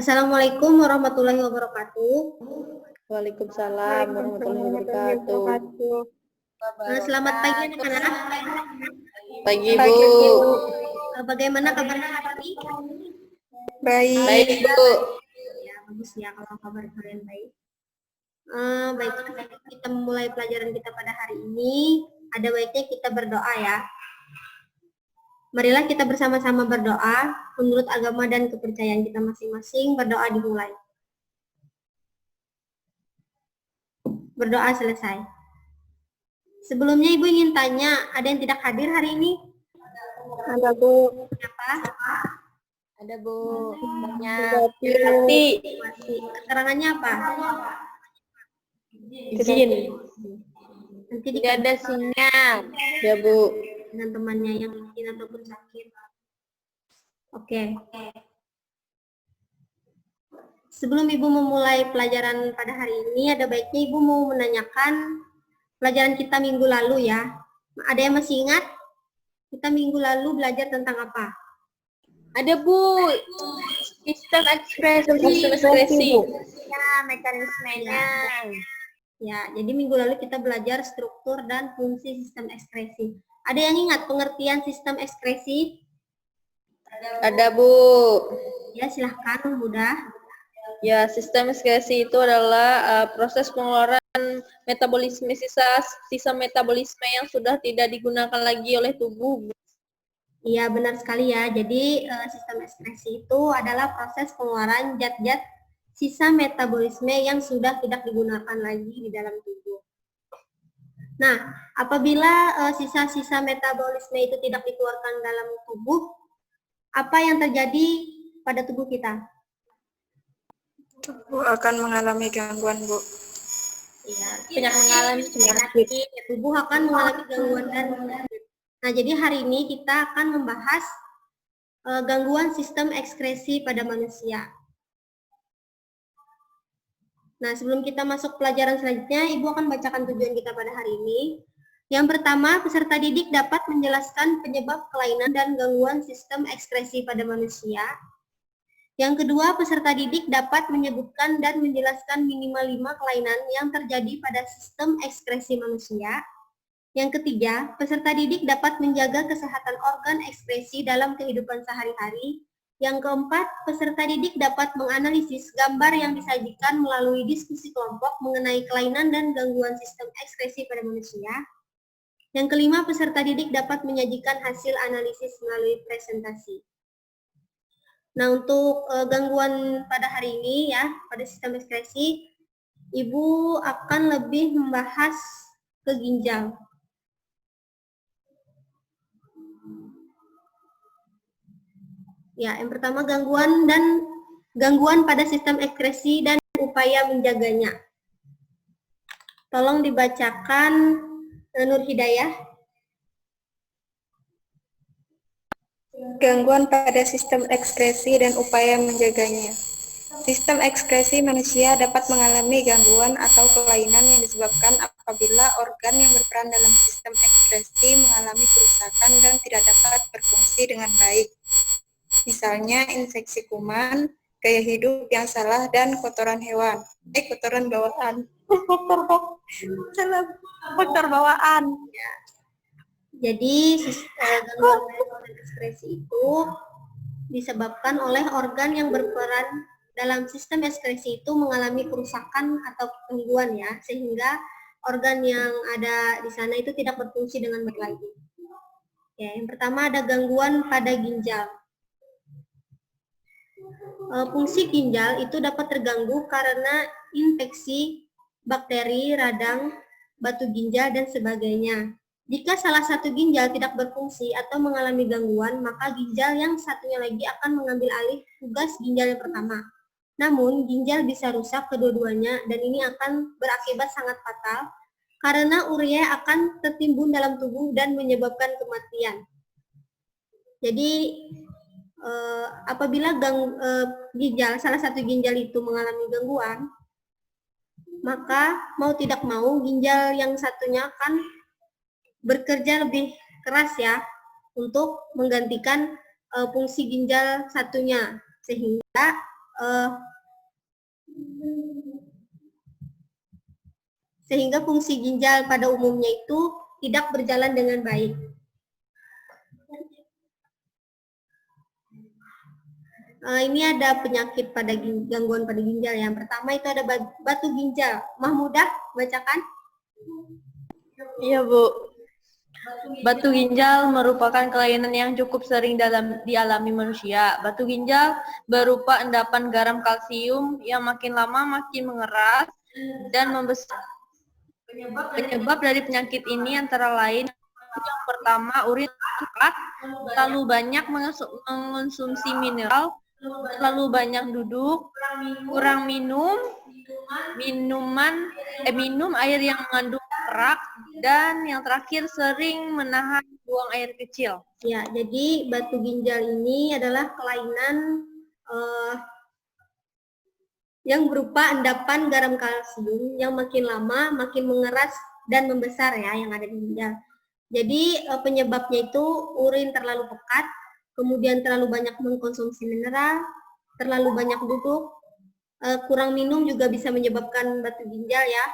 Assalamualaikum warahmatullahi wabarakatuh. Waalaikumsalam warahmatullahi wabarakatuh. Selamat pagi anak-anak. Pagi Bu. Bagaimana kabarnya hari ini? Baik Bu. Ya, bagus ya kalau kabar kalian baik. Baiklah, kita memulai pelajaran kita pada hari ini. Ada baiknya kita berdoa ya. Marilah kita bersama-sama berdoa menurut agama dan kepercayaan kita masing-masing. Berdoa dimulai. Berdoa selesai. Sebelumnya Ibu ingin tanya, ada yang tidak hadir hari ini? Ada Bu. Siapa? Ada Bu. Banyak. Keterangannya apa? Izin. Nanti tidak ada sinyal. Ya Bu. Dengan temannya yang izin ataupun sakit. Oke. Sebelum Ibu memulai pelajaran pada hari ini, ada baiknya Ibu mau menanyakan pelajaran kita minggu lalu ya. Ada yang masih ingat? Kita minggu lalu belajar tentang apa? Ada Bu. Sistem ekspresi. Ya, mekanismenya. Ya, jadi minggu lalu kita belajar struktur dan fungsi sistem ekspresi. Ada yang ingat pengertian sistem ekspresi? Ada Bu. Ya, silahkan mudah. Ya, sistem ekskresi itu adalah proses pengeluaran metabolisme sisa metabolisme yang sudah tidak digunakan lagi oleh tubuh. Iya, benar sekali ya. Jadi sistem ekskresi itu adalah proses pengeluaran zat-zat sisa metabolisme yang sudah tidak digunakan lagi di dalam tubuh. Nah, apabila sisa-sisa metabolisme itu tidak dikeluarkan dalam tubuh, apa yang terjadi pada tubuh kita? Tubuh akan mengalami gangguan, Bu. Iya, tidak mengalami penyakit. Tubuh akan mengalami gangguan dan penyakit. Nah, jadi hari ini kita akan membahas gangguan sistem ekskresi pada manusia. Nah, sebelum kita masuk pelajaran selanjutnya, Ibu akan bacakan tujuan kita pada hari ini. Yang pertama, peserta didik dapat menjelaskan penyebab kelainan dan gangguan sistem ekskresi pada manusia. Yang kedua, peserta didik dapat menyebutkan dan menjelaskan minimal 5 kelainan yang terjadi pada sistem ekskresi manusia. Yang ketiga, peserta didik dapat menjaga kesehatan organ ekskresi dalam kehidupan sehari-hari. Yang keempat, peserta didik dapat menganalisis gambar yang disajikan melalui diskusi kelompok mengenai kelainan dan gangguan sistem ekskresi pada manusia. Yang kelima, peserta didik dapat menyajikan hasil analisis melalui presentasi. Nah, untuk gangguan pada hari ini ya, pada sistem ekskresi, Ibu akan lebih membahas ke ginjal. Ya, yang pertama gangguan pada sistem ekskresi dan upaya menjaganya. Tolong dibacakan Nur Hidayah. Gangguan pada sistem ekskresi dan upaya menjaganya. Sistem ekskresi manusia dapat mengalami gangguan atau kelainan yang disebabkan apabila organ yang berperan dalam sistem ekskresi mengalami kerusakan dan tidak dapat berfungsi dengan baik. Misalnya infeksi kuman, gaya hidup yang salah, dan kotoran hewan. Kotoran bawaan. Kotor bawaan. Ya. Jadi gangguan ekskresi itu disebabkan oleh organ yang berperan dalam sistem ekskresi itu mengalami kerusakan atau gangguan ya, sehingga organ yang ada di sana itu tidak berfungsi dengan baik lagi. Ya, yang pertama ada gangguan pada ginjal. Fungsi ginjal itu dapat terganggu karena infeksi, bakteri, radang, batu ginjal, dan sebagainya. Jika salah satu ginjal tidak berfungsi atau mengalami gangguan, maka ginjal yang satunya lagi akan mengambil alih tugas ginjal yang pertama. Namun, ginjal bisa rusak kedua-duanya dan ini akan berakibat sangat fatal karena urea akan tertimbun dalam tubuh dan menyebabkan kematian. Jadi, apabila salah satu ginjal itu mengalami gangguan, maka mau tidak mau ginjal yang satunya akan bekerja lebih keras ya untuk menggantikan fungsi ginjal satunya, sehingga sehingga fungsi ginjal pada umumnya itu tidak berjalan dengan baik. Ini ada penyakit pada gangguan pada ginjal. Yang pertama itu ada batu ginjal. Mahmudah, bacakan. Iya, Bu. Batu ginjal merupakan kelainan yang cukup sering dialami manusia. Batu ginjal berupa endapan garam kalsium yang makin lama makin mengeras dan membesar. Penyebab dari penyakit ini antara lain yang pertama urin cepat, terlalu banyak mengonsumsi mineral, terlalu banyak duduk, kurang minum air yang mengandung kerak, dan yang terakhir sering menahan buang air kecil. Ya, jadi batu ginjal ini adalah kelainan yang berupa endapan garam kalsium yang makin lama makin mengeras dan membesar ya yang ada di ginjal. Jadi penyebabnya itu urin terlalu pekat, kemudian terlalu banyak mengkonsumsi mineral, terlalu banyak duduk, kurang minum juga bisa menyebabkan batu ginjal ya.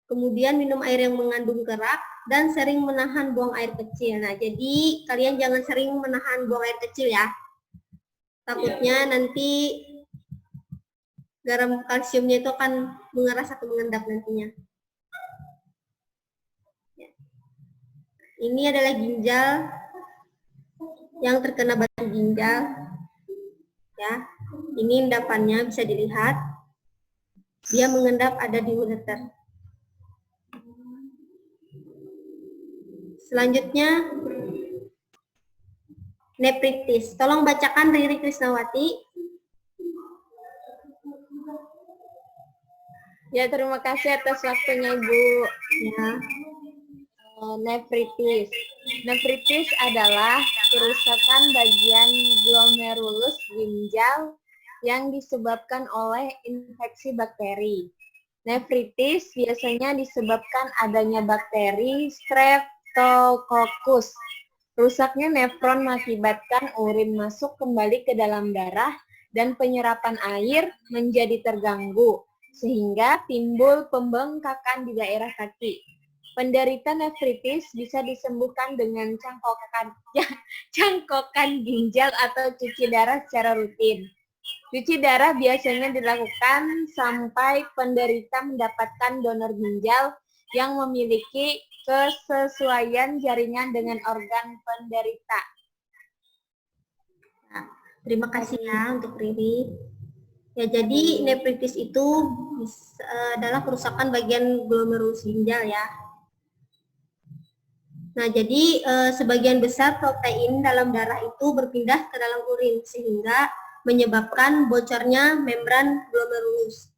Kemudian minum air yang mengandung kerak dan sering menahan buang air kecil. Nah, jadi kalian jangan sering menahan buang air kecil ya. Takutnya nanti garam kalsiumnya itu akan mengeras atau mengendap nantinya. Ini adalah ginjal yang terkena batu ginjal. Ya, ini endapannya bisa dilihat. Dia mengendap ada di ureter. Selanjutnya, nefritis. Tolong bacakan Riri Krisnawati. Ya, terima kasih atas waktunya, Ibu. Ya. Nefritis. Nefritis adalah kerusakan bagian glomerulus ginjal yang disebabkan oleh infeksi bakteri. Nefritis biasanya disebabkan adanya bakteri Streptococcus. Rusaknya nefron mengakibatkan urin masuk kembali ke dalam darah dan penyerapan air menjadi terganggu, sehingga timbul pembengkakan di daerah kaki. Penderita nefritis bisa disembuhkan dengan cangkokan ginjal atau cuci darah secara rutin. Cuci darah biasanya dilakukan sampai penderita mendapatkan donor ginjal yang memiliki kesesuaian jaringan dengan organ penderita. Nah, terima kasih ya untuk Riri. Ya, jadi nefritis itu adalah kerusakan bagian glomerulus ginjal ya. Nah, jadi sebagian besar protein dalam darah itu berpindah ke dalam urin sehingga menyebabkan bocornya membran glomerulus.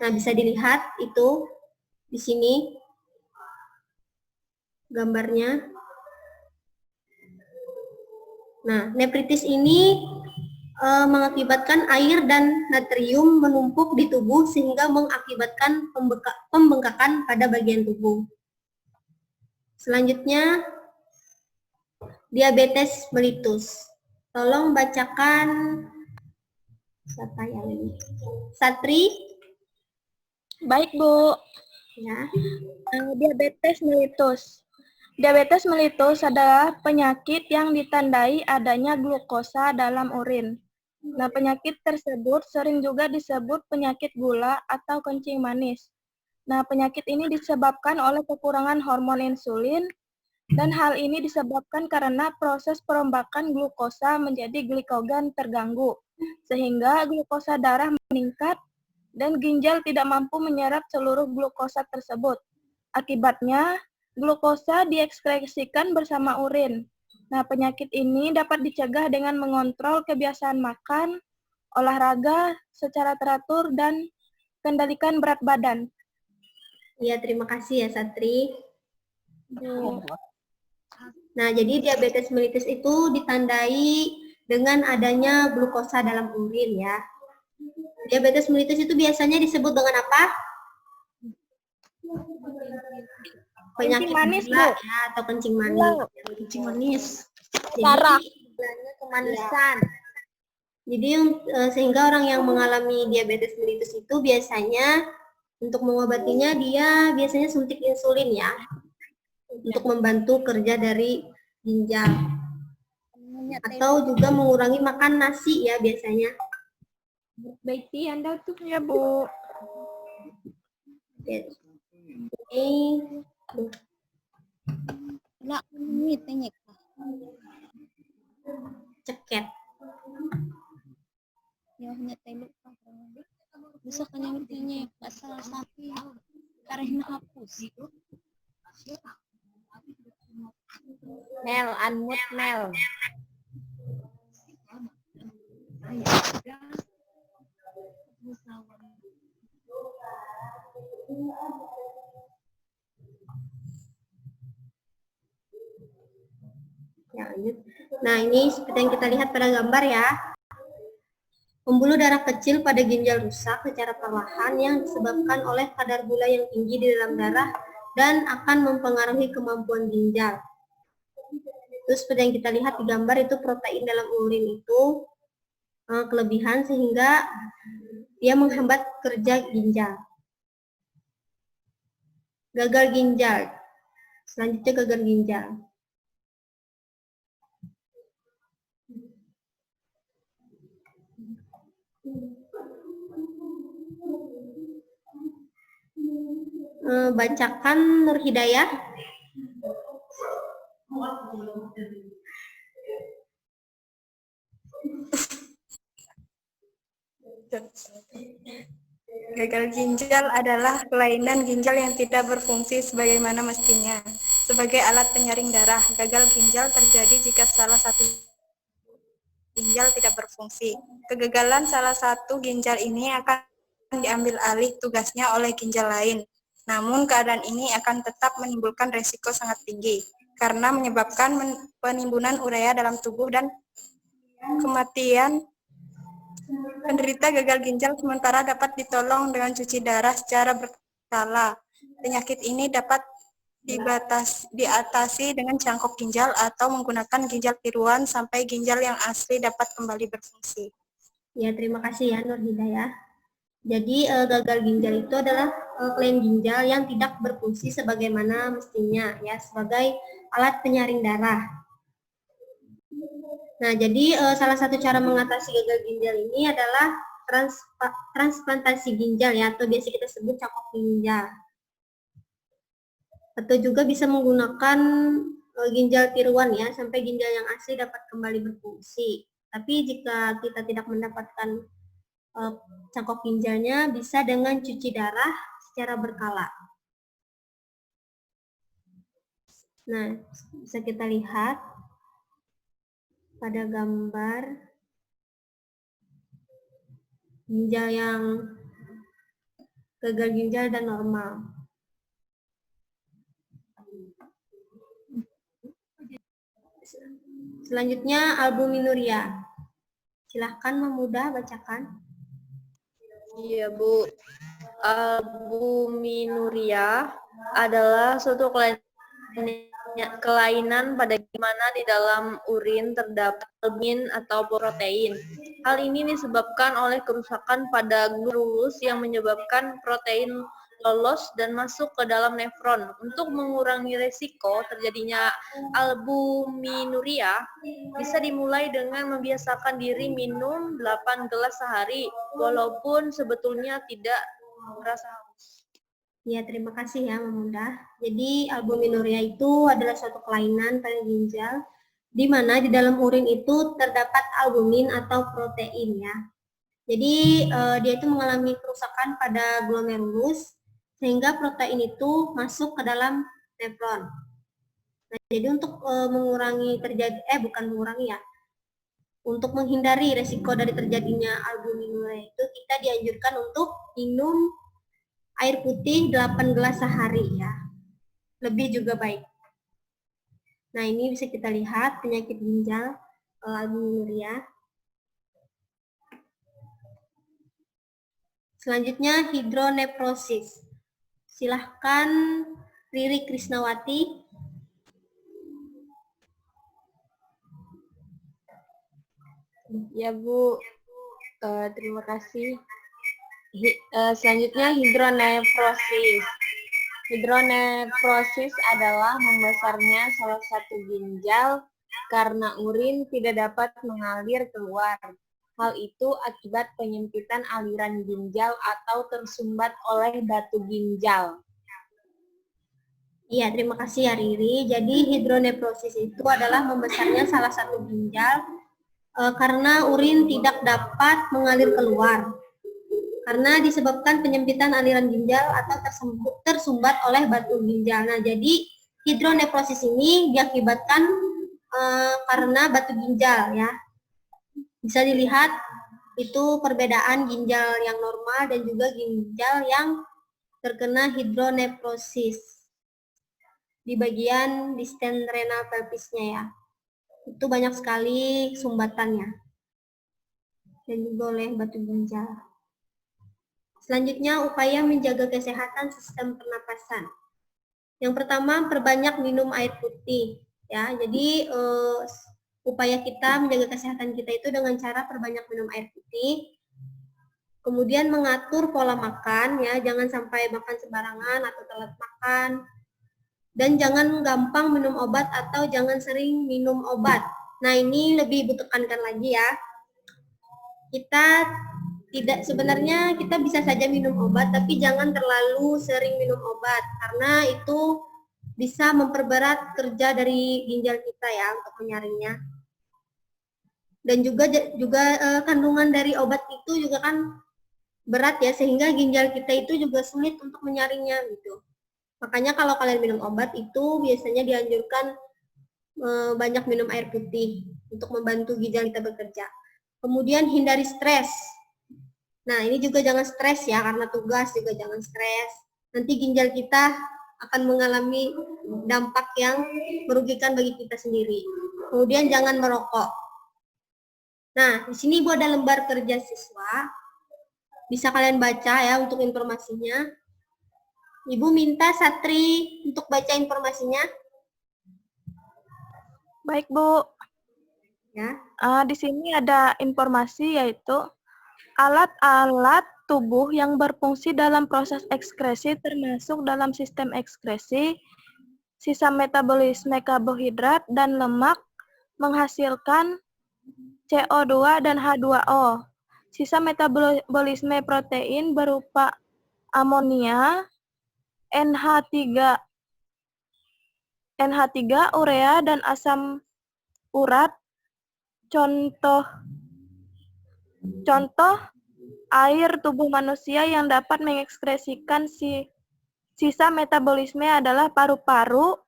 Nah, bisa dilihat itu di sini gambarnya. Nah, nefritis ini mengakibatkan air dan natrium menumpuk di tubuh sehingga mengakibatkan pembengkakan pada bagian tubuh. Selanjutnya, diabetes mellitus. Tolong bacakan siapa yang ini? Satri. Baik, Bu. Ya. Diabetes mellitus. Diabetes mellitus adalah penyakit yang ditandai adanya glukosa dalam urin. Nah, penyakit tersebut sering juga disebut penyakit gula atau kencing manis. Nah, penyakit ini disebabkan oleh kekurangan hormon insulin, dan hal ini disebabkan karena proses perombakan glukosa menjadi glikogen terganggu, sehingga glukosa darah meningkat dan ginjal tidak mampu menyerap seluruh glukosa tersebut. Akibatnya, glukosa diekskresikan bersama urin. Nah, penyakit ini dapat dicegah dengan mengontrol kebiasaan makan, olahraga secara teratur, dan kendalikan berat badan. Iya, terima kasih ya Satri. Nah, jadi diabetes mellitus itu ditandai dengan adanya glukosa dalam urin ya. Diabetes mellitus itu biasanya disebut dengan apa? Penyakit manis, gula Bu. ya, atau kencing manis. Kencing manis. Jadi, Kemanisan. Jadi sehingga orang yang mengalami diabetes mellitus itu biasanya untuk mengobatinya dia biasanya suntik insulin ya, untuk membantu kerja dari ginjal. Atau juga mengurangi makan nasi ya biasanya. Baik, Anda tuh ya, Bu. Ini ceket. Bisa kan yang artinya salah satu karena hapus. Mel, unmute Mel. Ya, lanjut. Nah, ini seperti yang kita lihat pada gambar ya. Pembuluh darah kecil pada ginjal rusak secara perlahan yang disebabkan oleh kadar gula yang tinggi di dalam darah dan akan mempengaruhi kemampuan ginjal. Terus seperti yang kita lihat di gambar itu protein dalam urin itu kelebihan sehingga dia menghambat kerja ginjal. Gagal ginjal. Selanjutnya gagal ginjal. Bacakan Nur Hidayah. Gagal ginjal adalah kelainan ginjal yang tidak berfungsi sebagaimana mestinya. Sebagai alat penyaring darah, gagal ginjal terjadi jika salah satu ginjal tidak berfungsi. Kegagalan salah satu ginjal ini akan diambil alih tugasnya oleh ginjal lain. Namun keadaan ini akan tetap menimbulkan resiko sangat tinggi karena menyebabkan penimbunan urea dalam tubuh dan kematian. Penderita gagal ginjal sementara dapat ditolong dengan cuci darah secara berkala. Penyakit ini dapat diatasi dengan cangkok ginjal atau menggunakan ginjal tiruan sampai ginjal yang asli dapat kembali berfungsi. Ya, terima kasih ya Nur Hidayah. Jadi gagal ginjal itu adalah klaim ginjal yang tidak berfungsi sebagaimana mestinya ya sebagai alat penyaring darah. Nah, jadi salah satu cara mengatasi gagal ginjal ini adalah transplantasi ginjal ya, atau biasa kita sebut cangkok ginjal. Atau juga bisa menggunakan ginjal tiruan ya, sampai ginjal yang asli dapat kembali berfungsi. Tapi jika kita tidak mendapatkan cangkok ginjalnya, bisa dengan cuci darah secara berkala. Nah, bisa kita lihat pada gambar ginjal yang gagal ginjal dan normal. Selanjutnya albuminuria. Silahkan Memuda bacakan. Iya, Bu. Albuminuria adalah suatu kelainan pada mana di dalam urin terdapat albumin atau protein. Hal ini disebabkan oleh kerusakan pada globulus yang menyebabkan protein lolos dan masuk ke dalam nefron. Untuk mengurangi resiko terjadinya albuminuria, bisa dimulai dengan membiasakan diri minum 8 gelas sehari, walaupun sebetulnya tidak merasa haus. Ya, terima kasih ya Memuda. Jadi albuminuria itu adalah suatu kelainan pada ginjal di mana di dalam urin itu terdapat albumin atau protein ya. Jadi dia itu mengalami kerusakan pada glomerulus sehingga protein itu masuk ke dalam nefron. Nah, jadi untuk mengurangi bukan mengurangi ya. Untuk menghindari resiko dari terjadinya albuminuria itu kita dianjurkan untuk minum air putih 8 gelas sehari ya. Lebih juga baik. Nah, ini bisa kita lihat penyakit ginjal albuminuria. Selanjutnya hidronefrosis. Silahkan Riri Krisnawati. Ya Bu, terima kasih. Selanjutnya hidronefrosis. Hidronefrosis adalah membesarnya salah satu ginjal karena urin tidak dapat mengalir keluar. Hal itu akibat penyempitan aliran ginjal atau tersumbat oleh batu ginjal. Iya, terima kasih ya Riri. Jadi hidronefrosis itu adalah membesarnya salah satu ginjal karena urin tidak dapat mengalir keluar. Karena disebabkan penyempitan aliran ginjal atau tersumbat oleh batu ginjal. Nah, jadi hidronefrosis ini diakibatkan karena batu ginjal ya. Bisa dilihat itu perbedaan ginjal yang normal dan juga ginjal yang terkena hidronefrosis di bagian distal renal pelvisnya ya. Itu banyak sekali sumbatannya dan juga oleh batu ginjal. Selanjutnya, upaya menjaga kesehatan sistem pernapasan. Yang pertama, perbanyak minum air putih. Ya, jadi upaya kita menjaga kesehatan kita itu dengan cara perbanyak minum air putih. Kemudian mengatur pola makan, ya, jangan sampai makan sembarangan atau telat makan. Dan jangan gampang minum obat atau jangan sering minum obat. Nah, ini lebih ditekankan lagi ya. Sebenarnya kita bisa saja minum obat, tapi jangan terlalu sering minum obat karena itu bisa memperberat kerja dari ginjal kita ya untuk menyaringnya. Dan juga kandungan dari obat itu juga kan berat ya, sehingga ginjal kita itu juga sulit untuk menyaringnya gitu. Makanya kalau kalian minum obat itu biasanya dianjurkan banyak minum air putih untuk membantu ginjal kita bekerja. Kemudian hindari stres. Nah, ini juga jangan stres ya, karena tugas juga jangan stres. Nanti ginjal kita akan mengalami dampak yang merugikan bagi kita sendiri. Kemudian jangan merokok. Nah, di sini Ibu ada lembar kerja siswa. Bisa kalian baca ya untuk informasinya. Ibu minta Satri untuk baca informasinya. Baik, Bu. Ya. Di sini ada informasi yaitu alat-alat tubuh yang berfungsi dalam proses ekskresi termasuk dalam sistem ekskresi, sisa metabolisme karbohidrat dan lemak menghasilkan CO2 dan H2O. Sisa metabolisme protein berupa amonia, NH3, urea, dan asam urat. Contoh air tubuh manusia yang dapat mengekskresikan sisa metabolisme adalah paru-paru,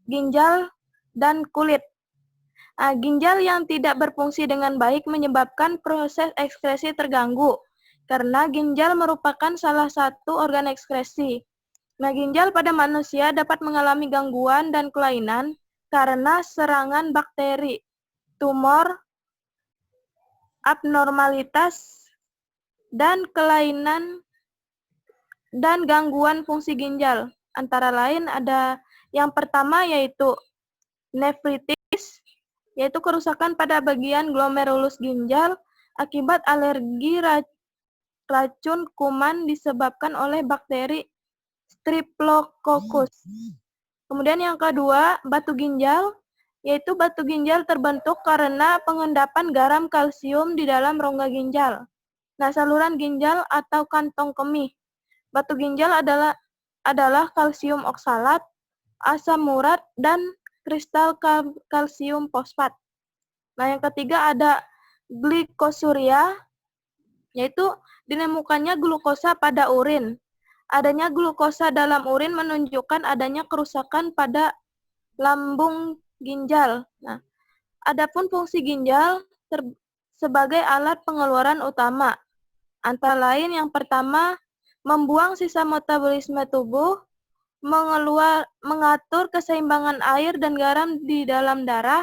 ginjal, dan kulit. Ginjal yang tidak berfungsi dengan baik menyebabkan proses ekskresi terganggu, karena ginjal merupakan salah satu organ ekskresi. Ginjal pada manusia dapat mengalami gangguan dan kelainan karena serangan bakteri, tumor, abnormalitas, dan kelainan dan gangguan fungsi ginjal. Antara lain ada yang pertama yaitu nefritis, yaitu kerusakan pada bagian glomerulus ginjal akibat alergi racun kuman disebabkan oleh bakteri Streptococcus. Kemudian yang kedua, batu ginjal, yaitu batu ginjal terbentuk karena pengendapan garam kalsium di dalam rongga ginjal. Nah, saluran ginjal atau kantong kemih. Batu ginjal adalah kalsium oksalat, asam urat, dan kristal kalsium fosfat. Nah, yang ketiga ada glikosuria, yaitu ditemukannya glukosa pada urin. Adanya glukosa dalam urin menunjukkan adanya kerusakan pada lambung ginjal. Nah, adapun fungsi ginjal sebagai alat pengeluaran utama, antara lain yang pertama, membuang sisa metabolisme tubuh, mengatur keseimbangan air dan garam di dalam darah,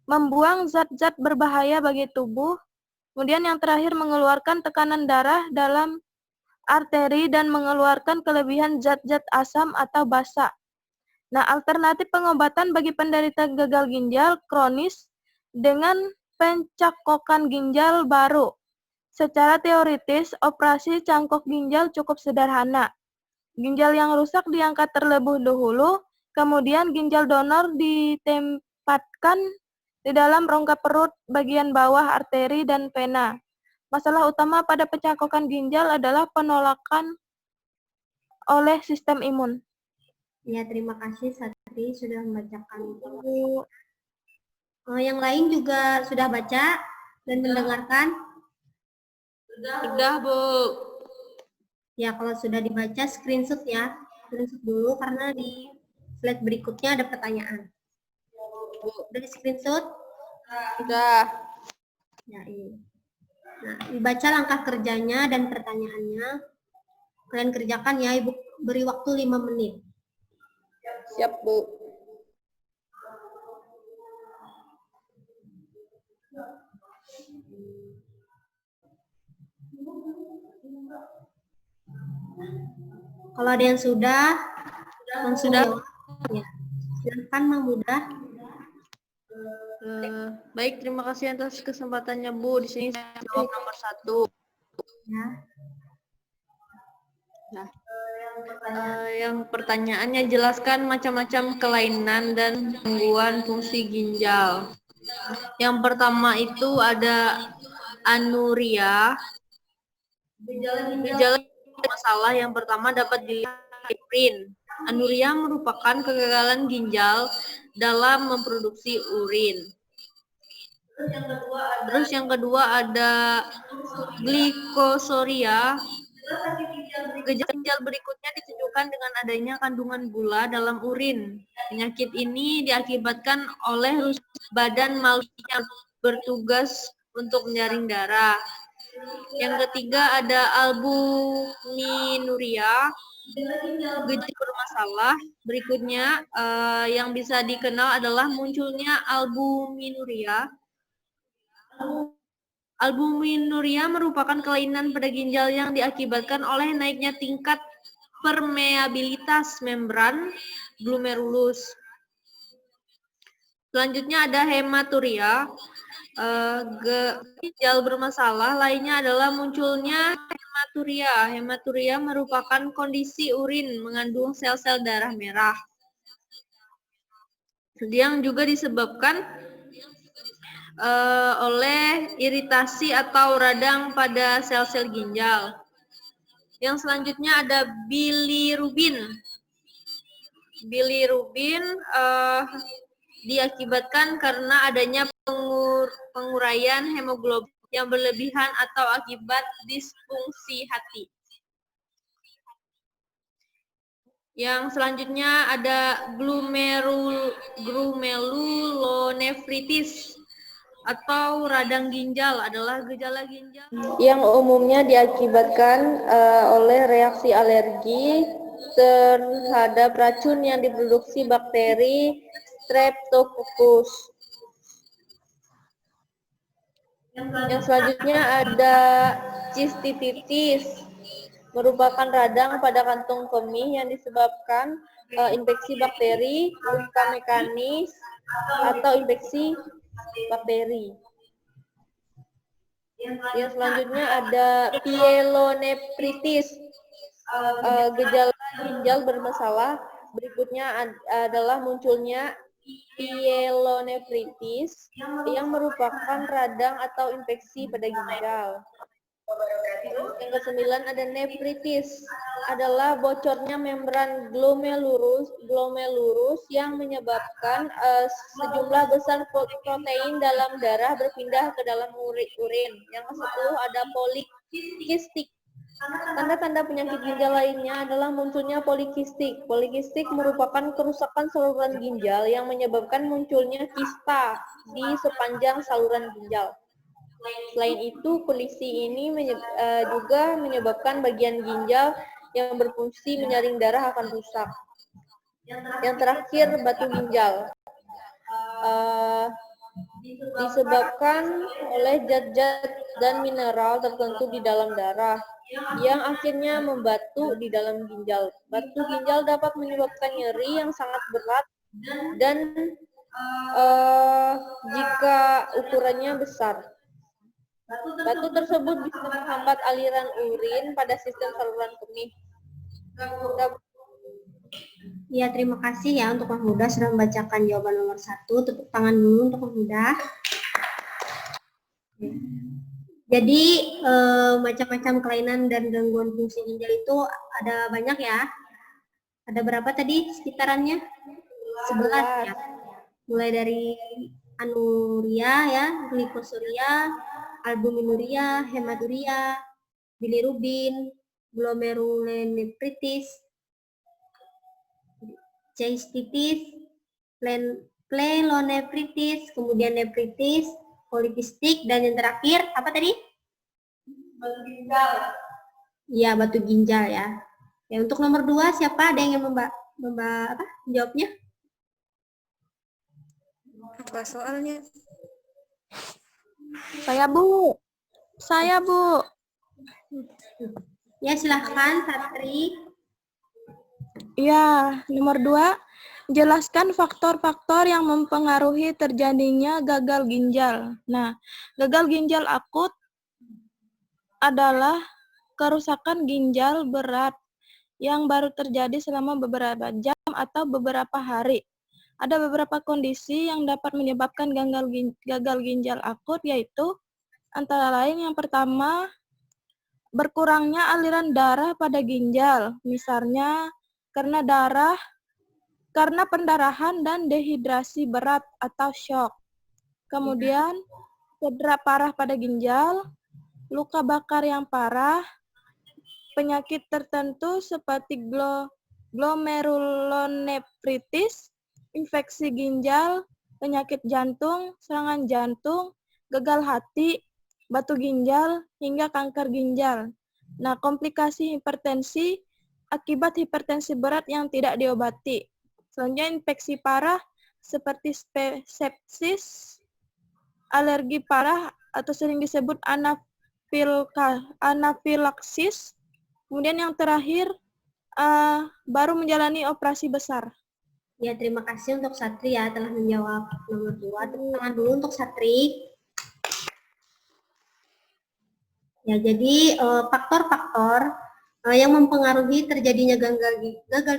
membuang zat-zat berbahaya bagi tubuh, kemudian yang terakhir mengeluarkan tekanan darah dalam arteri dan mengeluarkan kelebihan zat-zat asam atau basa. Nah, alternatif pengobatan bagi penderita gagal ginjal kronis dengan pencakokan ginjal baru. Secara teoritis, operasi cangkok ginjal cukup sederhana. Ginjal yang rusak diangkat terlebih dahulu, kemudian ginjal donor ditempatkan di dalam rongga perut bagian bawah arteri dan vena. Masalah utama pada pencakokan ginjal adalah penolakan oleh sistem imun. Ya, terima kasih Satri sudah membacakan. Yang lain juga sudah baca dan mendengarkan? Sudah, Bu. Ya, kalau sudah dibaca, screenshot ya. Screenshot dulu karena di slide berikutnya ada pertanyaan. Udah di screenshot? Sudah. Ya, ini. Nah, dibaca langkah kerjanya dan pertanyaannya. Kalian kerjakan ya, Ibu beri waktu 5 menit. Siap, Bu. Kalau ada yang sudah, langsung jawab. Ya. Silakan Mang Mudah. Baik, terima kasih atas kesempatannya, Bu. Di sini saya jawab nomor 1. Ya. Yang pertanyaannya, jelaskan macam-macam kelainan dan gangguan fungsi ginjal. Yang pertama itu ada anuria. Gejala masalah yang pertama dapat dilihat di urin. Anuria merupakan kegagalan ginjal dalam memproduksi urin. Terus yang kedua ada glikosuria. Gejala ginjal berikutnya ditunjukkan dengan adanya kandungan gula dalam urin. Penyakit ini diakibatkan oleh badan manusia yang bertugas untuk menyaring darah. Yang ketiga ada albuminuria. Gejala bermasalah berikutnya yang bisa dikenal adalah munculnya albuminuria. Albuminuria merupakan kelainan pada ginjal yang diakibatkan oleh naiknya tingkat permeabilitas membran glomerulus. Selanjutnya ada hematuria. Ginjal bermasalah lainnya adalah munculnya hematuria. Hematuria merupakan kondisi urin mengandung sel-sel darah merah yang juga disebabkan oleh iritasi atau radang pada sel-sel ginjal. Yang selanjutnya ada bilirubin. Bilirubin diakibatkan karena adanya penguraian hemoglobin yang berlebihan atau akibat disfungsi hati. Yang selanjutnya ada glomerulonefritis atau radang ginjal adalah gejala ginjal yang umumnya diakibatkan oleh reaksi alergi terhadap racun yang diproduksi bakteri Streptococcus. Yang selanjutnya ada cystitis, merupakan radang pada kantung kemih yang disebabkan infeksi bakteri, luka mekanis, atau infeksi bakteri. Yang selanjutnya ada pyelonefritis, gejala ginjal bermasalah. Berikutnya adalah munculnya pyelonefritis yang merupakan radang atau infeksi pada ginjal. Yang ke-9 ada nefritis, adalah bocornya membran glomerulus yang menyebabkan sejumlah besar protein dalam darah berpindah ke dalam urin. Yang ke-10 ada polikistik. Tanda-tanda penyakit ginjal lainnya adalah munculnya polikistik. Polikistik merupakan kerusakan saluran ginjal yang menyebabkan munculnya kista di sepanjang saluran ginjal. Selain itu, kondisi ini juga menyebabkan bagian ginjal yang berfungsi menyaring darah akan rusak. Yang terakhir, batu ginjal. Disebabkan oleh zat-zat dan mineral tertentu di dalam darah yang akhirnya membatu di dalam ginjal. Batu ginjal dapat menyebabkan nyeri yang sangat berat dan Jika ukurannya besar. Batu tersebut bisa menghambat aliran urin pada sistem saluran kemih. Ya, terima kasih ya untuk Mahmudah sudah membacakan jawaban nomor 1. Tepuk tangan dulu untuk Mahmudah. Jadi, macam-macam kelainan dan gangguan fungsi ginjal itu ada banyak ya. Ada berapa tadi sekitarannya? 11 ya. Mulai dari anuria ya, glikosuria, albuminuria, hematuria, bilirubin, glomerulonefritis, cystitis, plelonefritis, kemudian nefritis, polipistik, dan yang terakhir apa tadi? Batu ginjal. Iya, batu ginjal ya. Ya, untuk nomor 2 siapa ada yang menjawabnya? Apa soalnya? Saya, Bu. Ya, silahkan Satri. Ya, nomor 2. Jelaskan faktor-faktor yang mempengaruhi terjadinya gagal ginjal. Nah, gagal ginjal akut adalah kerusakan ginjal berat yang baru terjadi selama beberapa jam atau beberapa hari. Ada beberapa kondisi yang dapat menyebabkan gagal ginjal akut, yaitu antara lain yang pertama, berkurangnya aliran darah pada ginjal, misalnya karena pendarahan dan dehidrasi berat atau shock. Kemudian, cedera parah pada ginjal, luka bakar yang parah, penyakit tertentu seperti glomerulonefritis, infeksi ginjal, penyakit jantung, serangan jantung, gagal hati, batu ginjal, hingga kanker ginjal. Nah, komplikasi hipertensi akibat hipertensi berat yang tidak diobati. Selanjutnya, infeksi parah seperti sepsis, alergi parah atau sering disebut anafilaksis. Kemudian yang terakhir, baru menjalani operasi besar. Ya, terima kasih untuk Satri ya telah menjawab nomor 2. Tepuk tangan dulu untuk Satri. Ya, jadi faktor-faktor yang mempengaruhi terjadinya gagal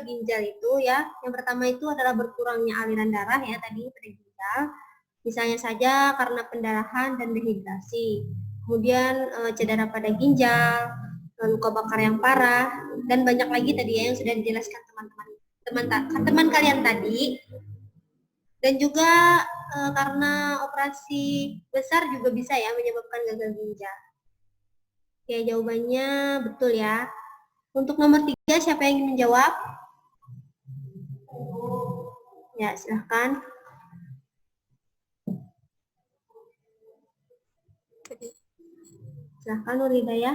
ginjal itu ya, yang pertama itu adalah berkurangnya aliran darah ya tadi pada ginjal. Misalnya saja karena pendarahan dan dehidrasi. Kemudian cedera pada ginjal, luka bakar yang parah, dan banyak lagi tadi ya yang sudah dijelaskan teman kalian tadi. Dan juga karena operasi besar juga bisa ya menyebabkan gagal ginjal. Oke, jawabannya betul ya. Untuk nomor 3, siapa yang ingin menjawab? Ya, silahkan. Silahkan Nur Hidayah.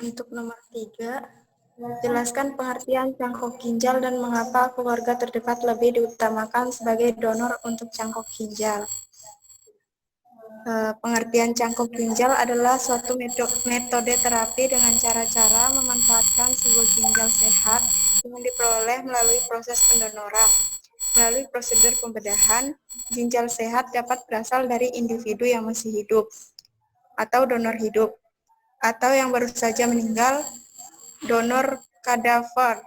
Untuk nomor 3, jelaskan pengertian cangkok ginjal dan mengapa keluarga terdekat lebih diutamakan sebagai donor untuk cangkok ginjal. Pengertian cangkok ginjal adalah suatu metode terapi dengan cara-cara memanfaatkan sebuah ginjal sehat yang diperoleh melalui proses pendonoran. Melalui prosedur pembedahan, ginjal sehat dapat berasal dari individu yang masih hidup, atau donor hidup, atau yang baru saja meninggal, donor kadaver.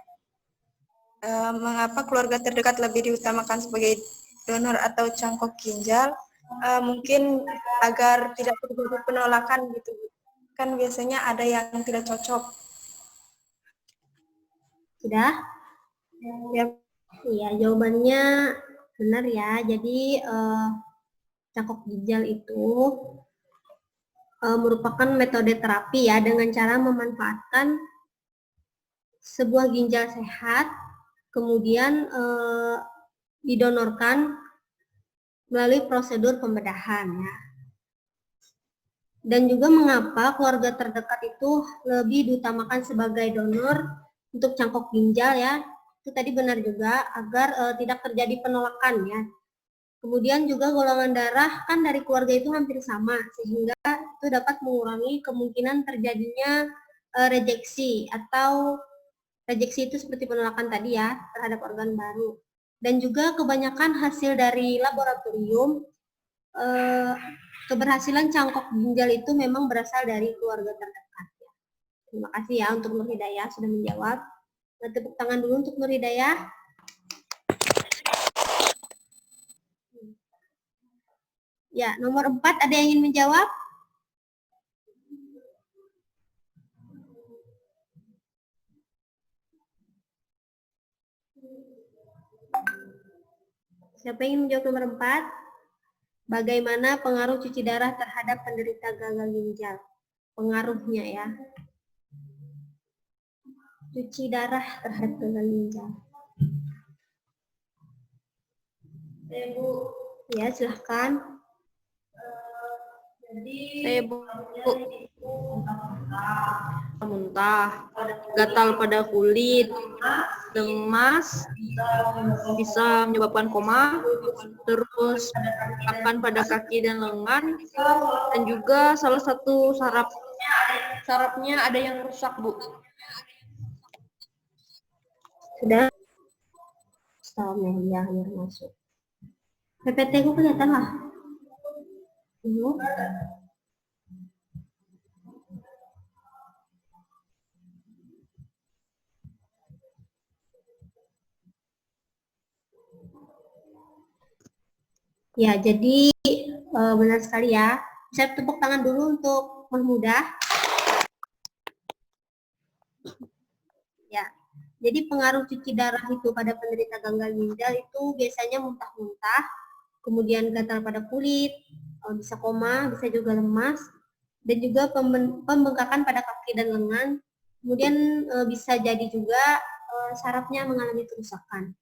Mengapa keluarga terdekat lebih diutamakan sebagai donor atau cangkok ginjal? Mungkin agar tidak terjadi penolakan gitu. Kan biasanya ada yang tidak cocok. Sudah? Ya. Iya, jawabannya benar ya. Jadi cangkok ginjal itu merupakan metode terapi ya dengan cara memanfaatkan sebuah ginjal sehat, kemudian didonorkan melalui prosedur pembedahan ya. Dan juga mengapa keluarga terdekat itu lebih diutamakan sebagai donor untuk cangkok ginjal ya. Itu tadi benar juga agar tidak terjadi penolakan ya. Kemudian juga golongan darah kan dari keluarga itu hampir sama sehingga itu dapat mengurangi kemungkinan terjadinya rejeksi atau Rejeksi itu seperti penolakan tadi ya, terhadap organ baru. Dan juga kebanyakan hasil dari laboratorium, keberhasilan cangkok ginjal itu memang berasal dari keluarga terdekat. Terima kasih ya untuk Nur Hidayah sudah menjawab. Nah, tepuk tangan dulu untuk Nur Hidayah. Ya, nomor 4 ada yang ingin menjawab? Siapa yang ingin menjawab nomor 4? Bagaimana pengaruh cuci darah terhadap penderita gagal ginjal? Pengaruhnya ya. Cuci darah terhadap gagal ginjal. Ya, silahkan. Saya Bu. Muntah, gatal pada kulit, lemas, bisa menyebabkan koma, terus akan pada kaki dan lengan, dan juga salah satu sarafnya ada yang rusak, Bu. Sudah? Stop ya, biar masuk. PPT ku kelihatan lah. Ya, jadi benar sekali ya. Bisa tepuk tangan dulu untuk Mahmudah. Ya, jadi pengaruh cuci darah itu pada penderita gagal ginjal itu biasanya muntah-muntah, kemudian gatal pada kulit, bisa koma, bisa juga lemas, dan juga pembengkakan pada kaki dan lengan. Kemudian bisa jadi juga sarafnya mengalami kerusakan.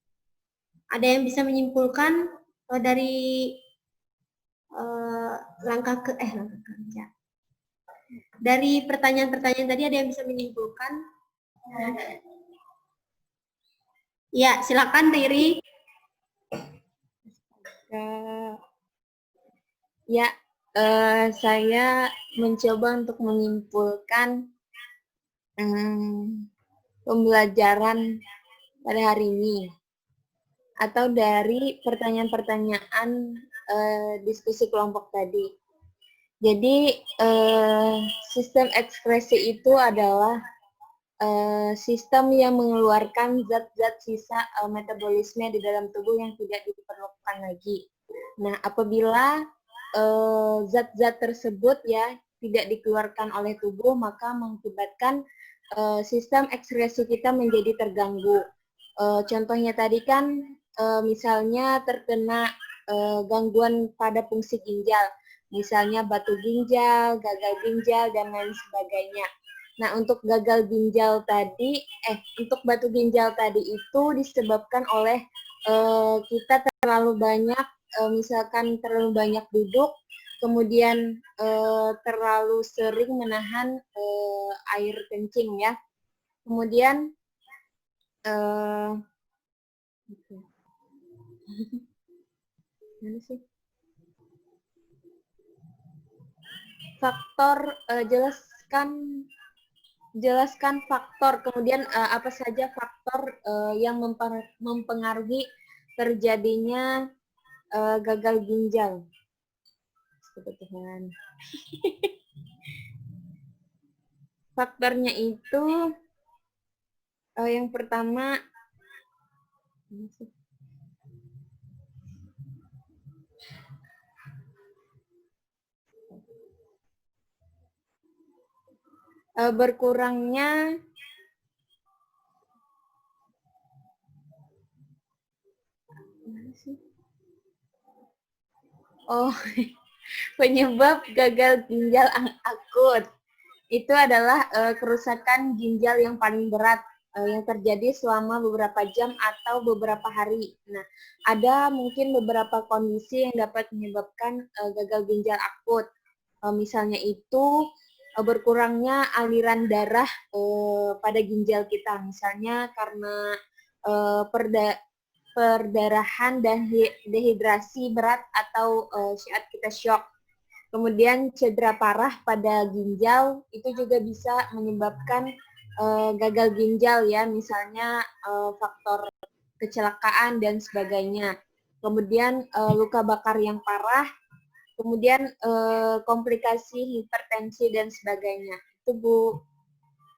Ada yang bisa menyimpulkan dari langkah kerja. Dari pertanyaan-pertanyaan tadi ada yang bisa menyimpulkan? Ya, silakan Riri. Ya, saya mencoba untuk menyimpulkan pembelajaran pada hari ini atau dari pertanyaan-pertanyaan diskusi kelompok tadi. Jadi sistem ekskresi itu adalah sistem yang mengeluarkan zat-zat sisa metabolisme di dalam tubuh yang tidak diperlukan lagi. Nah, apabila zat-zat tersebut ya tidak dikeluarkan oleh tubuh, maka mengakibatkan sistem ekskresi kita menjadi terganggu. Contohnya tadi kan misalnya terkena gangguan pada fungsi ginjal, misalnya batu ginjal, gagal ginjal, dan lain sebagainya. Nah, untuk gagal ginjal tadi, untuk batu ginjal tadi itu disebabkan oleh kita terlalu banyak, misalkan terlalu banyak duduk, kemudian terlalu sering menahan air kencing ya. Kemudian faktor jelaskan faktor, kemudian apa saja faktor yang mempengaruhi terjadinya gagal ginjal. Kebetulan. Faktornya itu yang pertama berkurangnya penyebab gagal ginjal akut itu adalah kerusakan ginjal yang paling berat yang terjadi selama beberapa jam atau beberapa hari. Nah, ada mungkin beberapa kondisi yang dapat menyebabkan gagal ginjal akut. Misalnya itu berkurangnya aliran darah pada ginjal kita, misalnya karena perdarahan dan dehidrasi berat atau saat kita shock. Kemudian cedera parah pada ginjal itu juga bisa menyebabkan gagal ginjal ya, misalnya faktor kecelakaan dan sebagainya. Kemudian luka bakar yang parah, kemudian komplikasi hipertensi dan sebagainya. Itu Bu.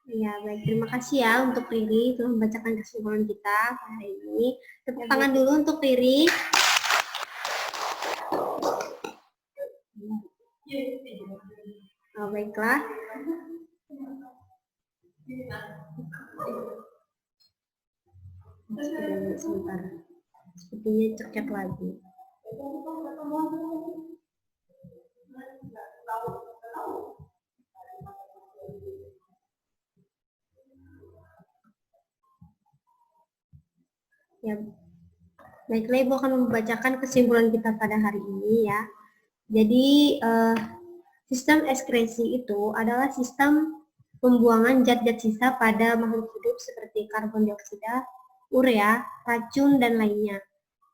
Ya, baik. Terima kasih ya untuk Riri telah membacakan kesimpulan kita hari ini. Tepuk tangan dulu untuk Riri. Oh, baiklah. Sebentar. Sepertinya cekek lagi. Ya, baiklah, Ibu akan membacakan kesimpulan kita pada hari ini ya. Jadi, sistem ekskresi itu adalah sistem pembuangan zat-zat sisa pada makhluk hidup seperti karbon dioksida, urea, racun, dan lainnya.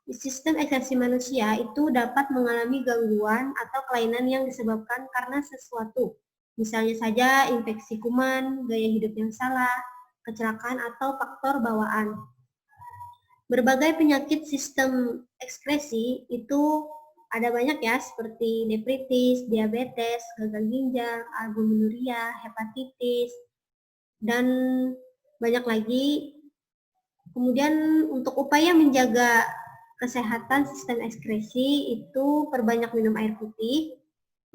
Sistem ekskresi manusia itu dapat mengalami gangguan atau kelainan yang disebabkan karena sesuatu. Misalnya saja infeksi kuman, gaya hidup yang salah, kecelakaan, atau faktor bawaan. Berbagai penyakit sistem ekskresi itu ada banyak ya, seperti nefritis, diabetes, gagal ginjal, albuminuria, hepatitis, dan banyak lagi. Kemudian untuk upaya menjaga kesehatan sistem ekskresi itu perbanyak minum air putih,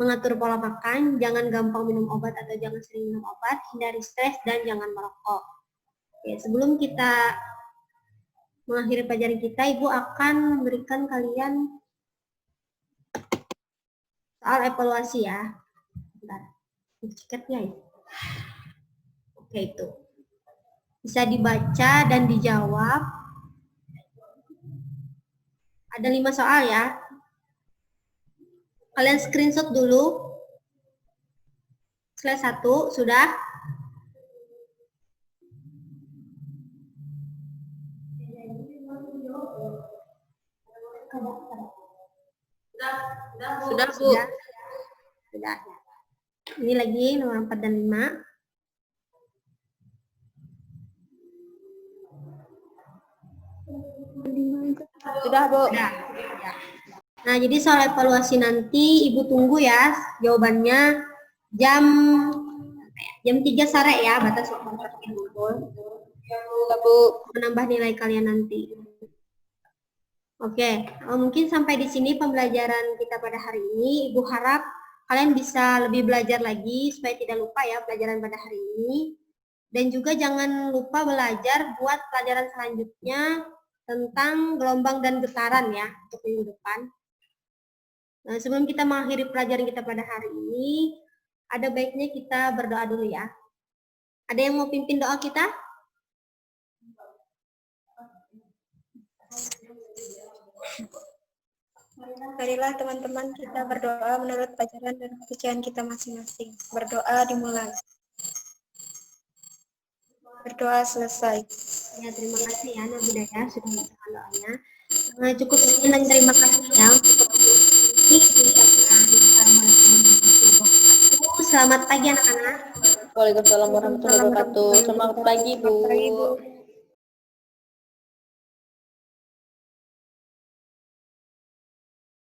mengatur pola makan, jangan gampang minum obat atau jangan sering minum obat, hindari stres, dan jangan merokok. Oke, sebelum kita mengakhiri pelajaran kita, Ibu akan memberikan kalian soal evaluasi ya. Bentar, tiketnya ya. Oke, itu. Bisa dibaca dan dijawab. Ada 5 soal ya. Kalian screenshot dulu. Slide 1, sudah? Sudah Bu. Sudah. Ini lagi nomor 4 dan 5. Sudah Bu. Sudah. Nah, jadi soal evaluasi nanti Ibu tunggu ya jawabannya jam 3 sore ya, batas waktu yang ngumpul. Bu. Menambah nilai kalian nanti. Oke, mungkin sampai di sini pembelajaran kita pada hari ini. Ibu harap kalian bisa lebih belajar lagi supaya tidak lupa ya pelajaran pada hari ini. Dan juga jangan lupa belajar buat pelajaran selanjutnya tentang gelombang dan getaran ya untuk minggu depan. Nah, sebelum kita mengakhiri pelajaran kita pada hari ini, ada baiknya kita berdoa dulu ya. Ada yang mau pimpin doa kita? Marilah teman-teman kita berdoa menurut ajaran dan kepercayaan kita masing-masing. Berdoa dimulai. Berdoa selesai. Ya, terima kasih ya Nabi Daya sudah membacakan doanya. Nah, cukup sekian dan terima kasih ya untuk ini. Assalamualaikum warahmatullahi wabarakatuh. Selamat pagi anak-anak. Waalaikumsalam warahmatullahi wabarakatuh. Selamat pagi Bu.